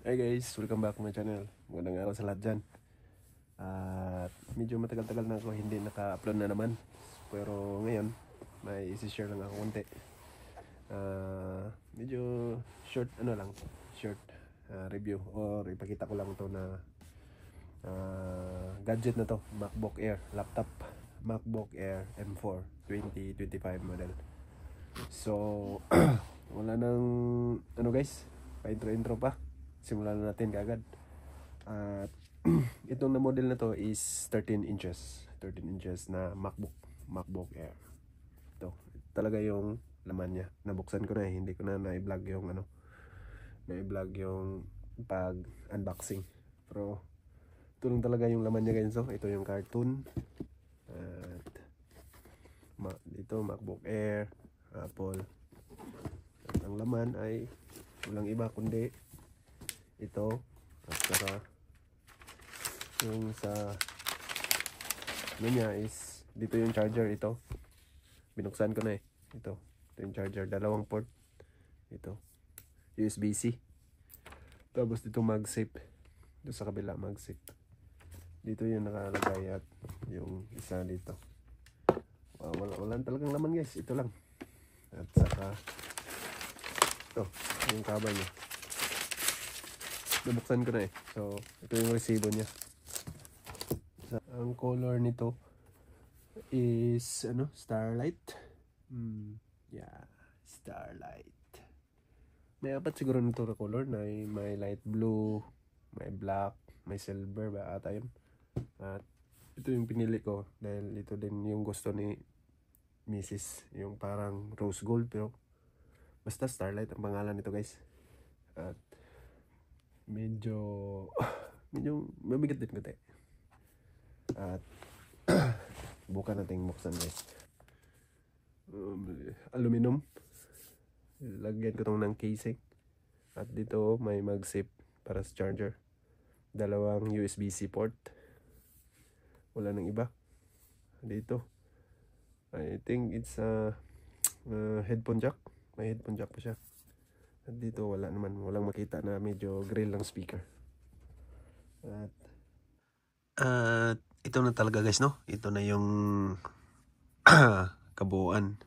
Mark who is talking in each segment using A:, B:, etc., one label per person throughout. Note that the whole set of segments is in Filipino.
A: Hey guys, welcome back to my channel. Magandang araw sa lahat dyan. At medyo matagal-tagal na ako hindi naka-upload na naman. Pero ngayon, may isi-share lang ako konti. Medyo short, short review. Or ipakita ko lang to na gadget na to. MacBook Air, laptop. MacBook Air M4 2025 model. So, wala nang guys, pa-intro pa. Simulan na natin kagad. At itong na model na to is 13 inches na MacBook Air. Ito talaga yung laman niya. Nabuksan ko na hindi ko na na-vlog yung pag unboxing. Pero ito lang talaga yung laman niya guys. So ito yung cartoon. At dito MacBook Air, Apple. At ang laman ay walang iba kundi ito, at saka yung sa niya is dito yung charger. Ito binuksan ko na ito yung charger, dalawang port. Ito USB-C, tapos dito MagSafe, dito sa kabila MagSafe. Dito yung nakalagay at yung isa dito. Wala talagang laman guys, ito lang. At saka ito yung cover niya, nabuksan ko na so ito yung resibo niya. Ang color nito is Starlight. Starlight. May apat siguro nito na color, na may light blue, may black, may silver ba ata yun. At ito yung pinili ko dahil ito din yung gusto ni Mrs. Yung parang rose gold, pero basta Starlight ang pangalan nito guys. At medyo mabigat din kasi. At bukan natin buksan guys. Aluminum. Lagyan ko tong ng casing. At dito may MagSafe para sa charger. Dalawang USB-C port. Wala nang iba. Dito I think it's a headphone jack. May headphone jack pa siya. At dito wala naman, walang makita na medyo grill lang speaker. At ito na talaga guys, no? Ito na yung kabuuan.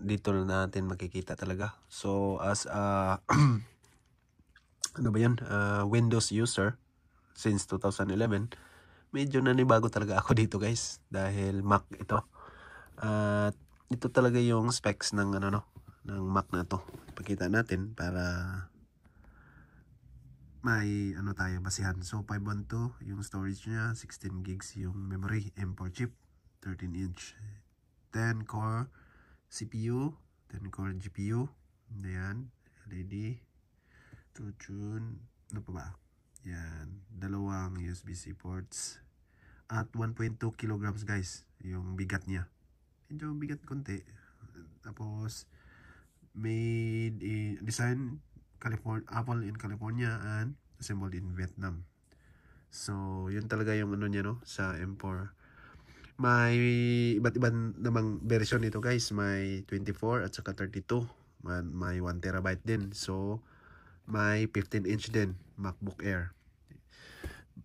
A: Dito na natin makikita talaga. So as a Windows user since 2011, medyo nanibago talaga ako dito guys, dahil Mac ito. At ito talaga yung specs ng ng Mac na to. Pakita natin para may tayo basihan. So 512 yung storage niya, 16 gigs yung memory, M4 chip, 13 inch, 10 core CPU, 10 core GPU. Ayan, LED, to tune, ano pa ba? Yan, dalawang USB-C ports. At 1.2 kilograms guys yung bigat niya. Medyo bigat konti. Tapos made in design Apple in California and assembled in Vietnam. So yun talaga yung niya sa M4. May iba't ibang namang version nito guys. May 24 at saka 32. May 1 terabyte din. So may 15 inch din MacBook Air.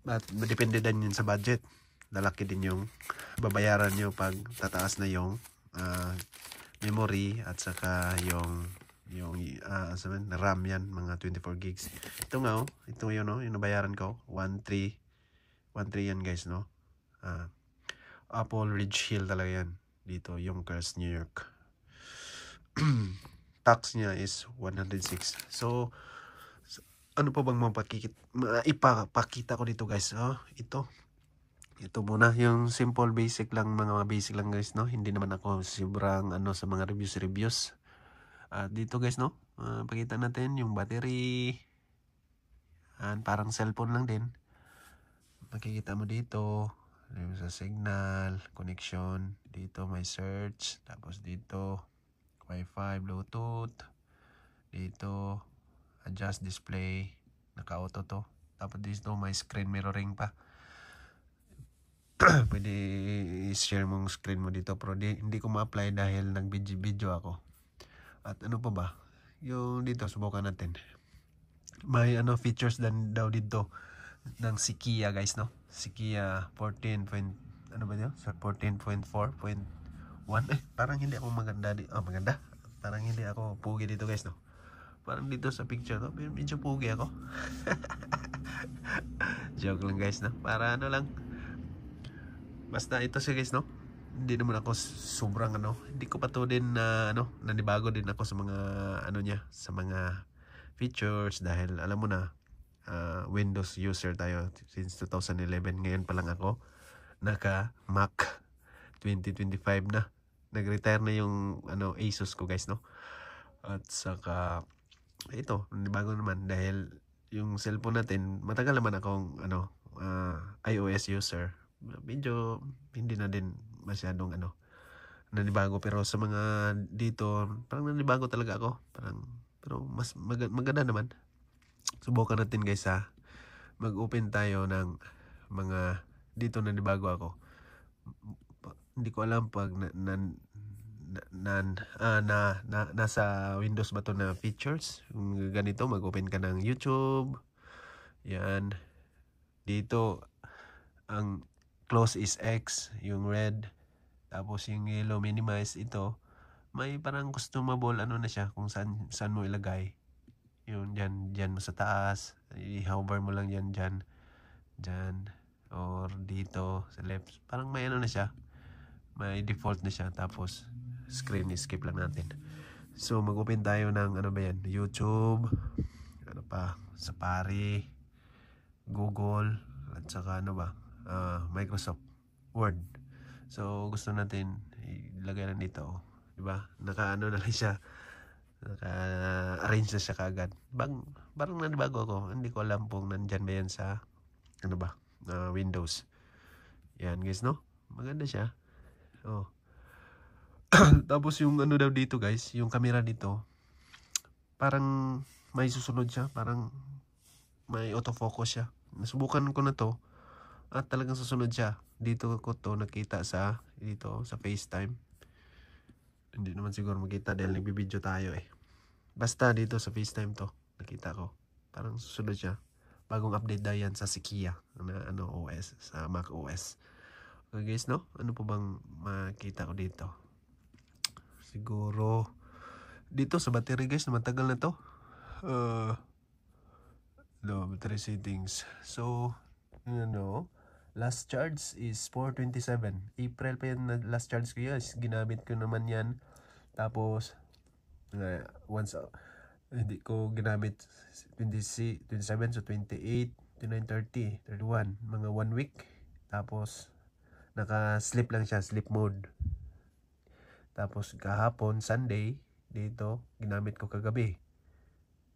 A: At depende din yun sa budget. Lalaki din yung babayaran nyo pag tataas na yung memory at saka yung RAM yan, mga 24 gigs. Ito nga ito yun yung nabayaran ko, 13 yan guys Apple Ridge Hill talaga yan. Dito Yonkers, New York. Tax niya is 106. So ano pa bang ipapakita ko dito guys? Ito muna yung simple basic lang, mga basic lang guys hindi naman ako sobrang sa mga reviews. Dito guys pakita natin yung battery. Parang cellphone lang din. Makikita mo dito sa signal, connection. Dito may search. Tapos dito Wi-Fi, Bluetooth. Dito adjust display. Naka-auto to. Tapos dito may screen mirroring pa. Pwede i-share mong screen mo dito, pero hindi ko ma-apply dahil nag-video ako. At ano pa ba? Yung dito, subukan natin. may ano features dan daw dito ng si Kia guys, no? Si Kia 14 point, ano ba yun? So 14.4.1. Parang hindi ako maganda maganda. Parang hindi ako pugi dito guys, no? Parang dito sa picture, no? Medyo pugi ako. Joke lang guys, no? Para ano lang. Basta ito siya guys, no? Hindi naman ako sobrang ano. Hindi ko pa to din na ano, nanibago din ako sa mga ano niya, sa mga features dahil alam mo na Windows user tayo since 2011. Ngayon pa lang ako naka Mac 2025 na. Nag-retire na yung ano Asus ko guys, no? At saka ito, bago naman dahil yung cellphone natin, matagal naman akong ano iOS user. Medyo hindi na din masyadong ano nanibago, pero sa mga dito parang nanibago talaga ako. Parang pero mas maganda naman. Subukan natin guys mag-open tayo ng mga dito nanibago ako. Hindi ko alam pag nasa Windows ba to na features. Kung ganito, mag-open ka ng YouTube. Yan. Dito, ang close is X, yung red. Tapos yung yellow, minimize. Ito, may parang customable ano na siya kung saan mo ilagay. Yun, dyan mo sa taas. I-hover mo lang yan dyan. Or dito sa left. Parang may ano na siya. May default na siya. Tapos screen skip lang natin. So mag-open tayo ng ano ba yan, YouTube, ano pa, Safari, Google, at saka ano ba, Microsoft Word. So gusto natin ilagay lang dito, di ba? Naka-ano na lang siya, naka-arrange na siya kaagad. Parang nanibago ako, hindi ko alam kung nandyan ba yan sa ano ba, Windows. Yan guys, no? Maganda siya. Oh. Tapos yung ano daw dito guys, yung camera dito, parang may susunod siya, parang may autofocus siya. Nasubukan ko na to at talagang susunod siya. Dito ko to nakita dito sa FaceTime. Hindi naman siguro makita dahil nagbibideo tayo eh. Basta dito sa FaceTime to nakita ko. Parang susunod siya. Bagong update daw yan sa Kia na ano OS, sa Mac OS. Okay guys, no? Ano po bang makita ko dito? Siguro dito sa battery guys, matagal na to. Battery settings. So, last charge is 427. April pa yan na last charge ko, yes. Ginamit ko naman yan. Tapos, once, hindi ko ginamit 27, so 28, 29, 30, 31. Mga 1 week. Tapos, naka-sleep lang siya, sleep mode. Tapos, kahapon, Sunday, dito, ginamit ko kagabi.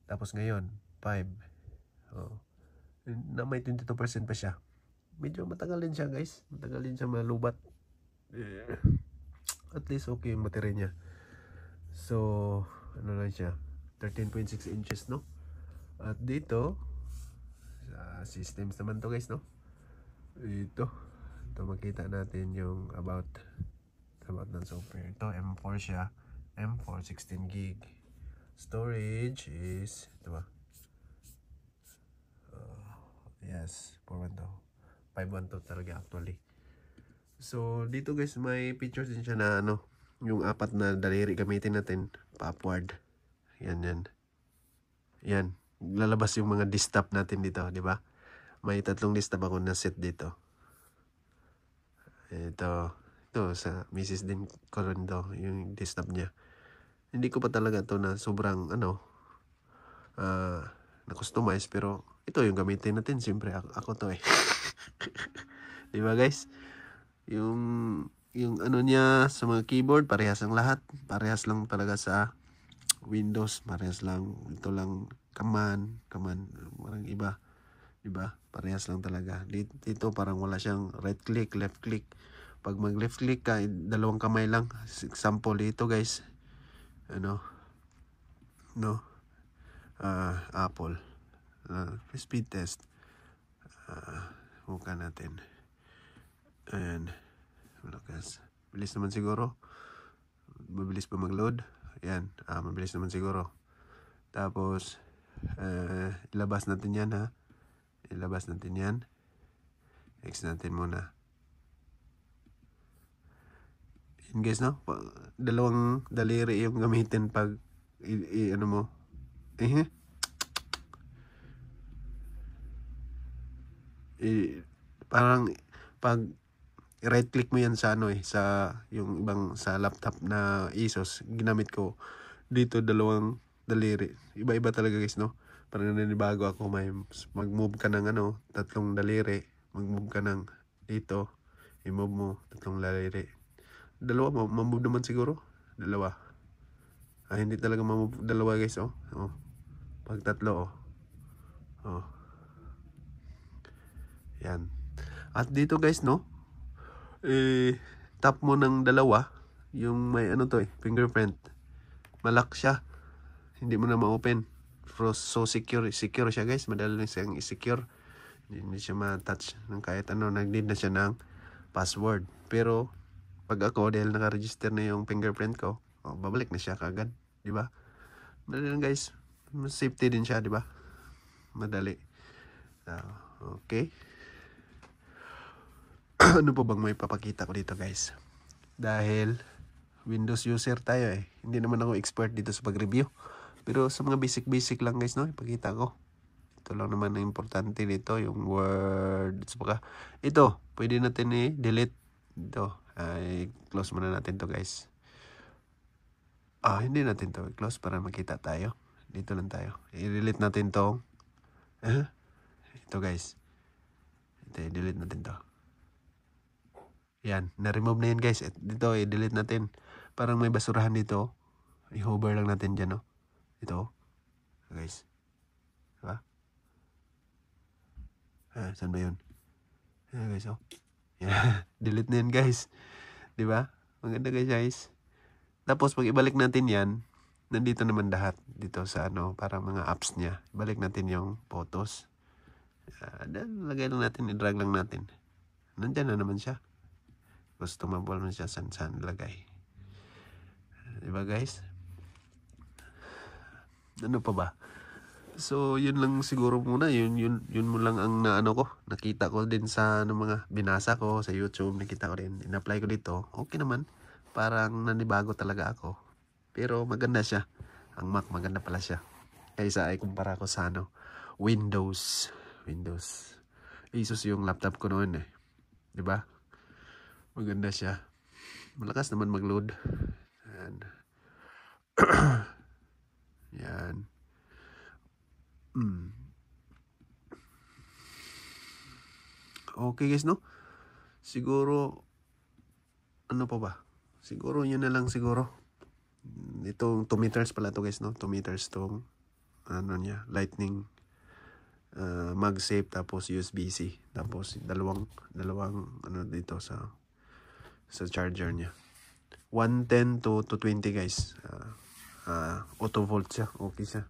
A: Tapos ngayon, 5. Na may 22% pa siya. Medyo matagal din siya guys. Matagal din siya malubat. At least okay yung battery niya. So, ano lang siya. 13.6 inches, no? At dito, sa systems naman to guys, no? Ito makita natin yung about ng software. Ito, M4 siya. M4, 16 gig. Storage is, ito ba? Yes, 412. 512 talaga actually. So, dito guys, may features din siya na ano, yung 4 na daliri gamitin natin, pa-upward. Yan. Lalabas yung mga desktop natin dito, di ba? May 3 desktop ako na set dito. Ito sa Mrs. din ko rin to, yung desktop niya. Hindi ko pa talaga to na sobrang ano, na-customize, pero ito yung gamitin natin. Siyempre, ako to eh. Di ba guys? Yung ano niya sa mga keyboard, parehas ang lahat. Parehas lang talaga sa Windows. Parehas lang. Ito lang, command. Parang iba. Diba? Parehas lang talaga. Dito parang wala siyang right click, left click. Pag mag left click ka, 2 kamay lang. Example dito guys. Apple. Speed test. Buka natin. Ayan. Malakas. Bilis naman siguro. Mabilis pa mag-load. Ayan. Mabilis naman siguro. Tapos, Ilabas natin yan ha. Ilabas natin yan. X natin muna. Yun guys, no? Dalawang daliri yung gamitin pag ano mo. Parang pag right click mo yan sa ano sa yung ibang sa laptop na Asus, ginamit ko dito dalawang daliri. Iba-iba talaga guys, no? Parang nanibago ako, may mag-move ka ng ano, tatlong daliri, mag-move ka ng dito, i-move mo tatlong daliri. Dalawa, ma-move naman siguro. Dalawa. Hindi talaga ma-move dalawa guys, oh. Pag tatlo, oh. Yan. At dito guys, no? Tap mo ng dalawa, yung may ano to fingerprint. Malak siya. Hindi mo na ma-open. So secure siya guys. Madali lang siyang i-secure. Hindi siya ma-touch ng kahit ano. Nag-need na siya ng password. Pero pag ako, dahil naka-register na yung fingerprint ko, babalik na siya kagad. Diba? Madali lang guys. Safety din siya, diba? Madali. Okay. Ano pa bang may papakita ko dito guys? Dahil Windows user tayo Hindi naman ako expert dito sa pag-review. Pero sa mga basic lang guys, no? Ipakita ko. Ito lang naman ang importante dito, yung Word. Ito, pwede natin delete. Ito, close muna natin to guys. Hindi natin to close para makita tayo. Dito lang tayo. I-delete natin to. Ito guys. Ito, i-delete natin to. Yan, na-remove na yan guys. Dito, i-delete natin. Parang may basurahan dito. I-hover lang natin dyan, no? Ito. Guys. Diba? Saan ba yun? Guys, oh. Yan. Delete na yan guys. Diba? Maganda guys. Tapos, pag ibalik natin yan, nandito naman lahat. Dito sa ano, parang mga apps niya. Ibalik natin yung photos. Lagay lang natin, i-drag lang natin. Nandyan na naman siya. Gusto mabol mo siya saan lagay. Diba guys? Ano pa ba? So yun lang siguro muna. Yun mo lang ang naano ko. Nakita ko din sa mga binasa ko sa YouTube. Nakita ko din. In-apply ko dito. Okay naman. Parang nanibago talaga ako. Pero maganda siya. Ang Mac maganda pala siya. Kaysa ay kumpara ko sa Windows. Asus yung laptop ko noon Diba? Maganda siya. Malakas naman mag-load. Yan. Okay guys, no? Siguro, ano pa ba? Siguro yun na lang siguro. Itong 2 meters pala to guys, no? 2 meters tong lightning MagSafe tapos USB-C. Tapos dalawang dito sa charger niya. 110 to 20 guys. Auto volt siya. Okay siya.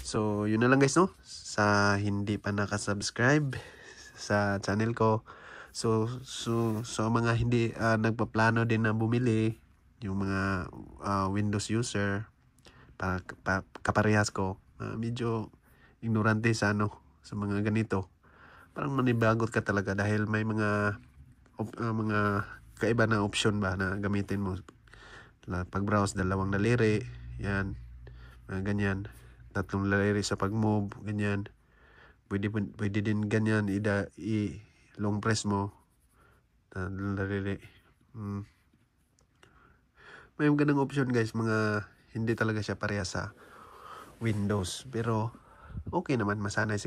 A: So, yun na lang guys, no? Sa hindi pa nakasubscribe sa channel ko. So mga hindi nagpaplano din na bumili, yung mga Windows user, kaparehas ko, medyo ignorante sa sa mga ganito. Parang manibagot ka talaga dahil may mga kaiba na option ba na gamitin mo. Pag-browse, dalawang daliri, yan, ganyan, tatlong daliri sa pag-move, ganyan. Pwede din ganyan, long press mo, tatlong daliri. May ganang option guys, mga hindi talaga siya pareha sa Windows. Pero okay naman, masanay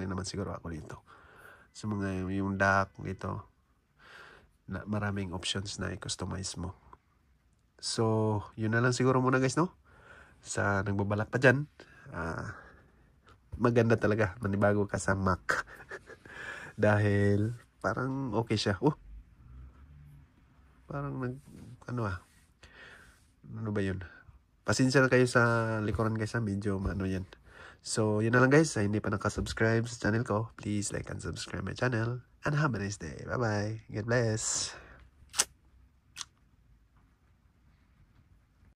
A: naman siguro ako dito. Sa mga yung dock dito, na maraming options na i-customize mo. So, yun na lang siguro muna guys, no? Sa nagbabalak pa dyan, maganda talaga, manibago ka sa Mac. Dahil, parang okay siya. Parang ano ba yun? Pasensya na kayo sa likuran guys, medyo yan. So, yun na lang guys. Sa hindi pa nakasubscribe sa channel ko, please like and subscribe my channel. And have a nice day. Bye-bye. God bless.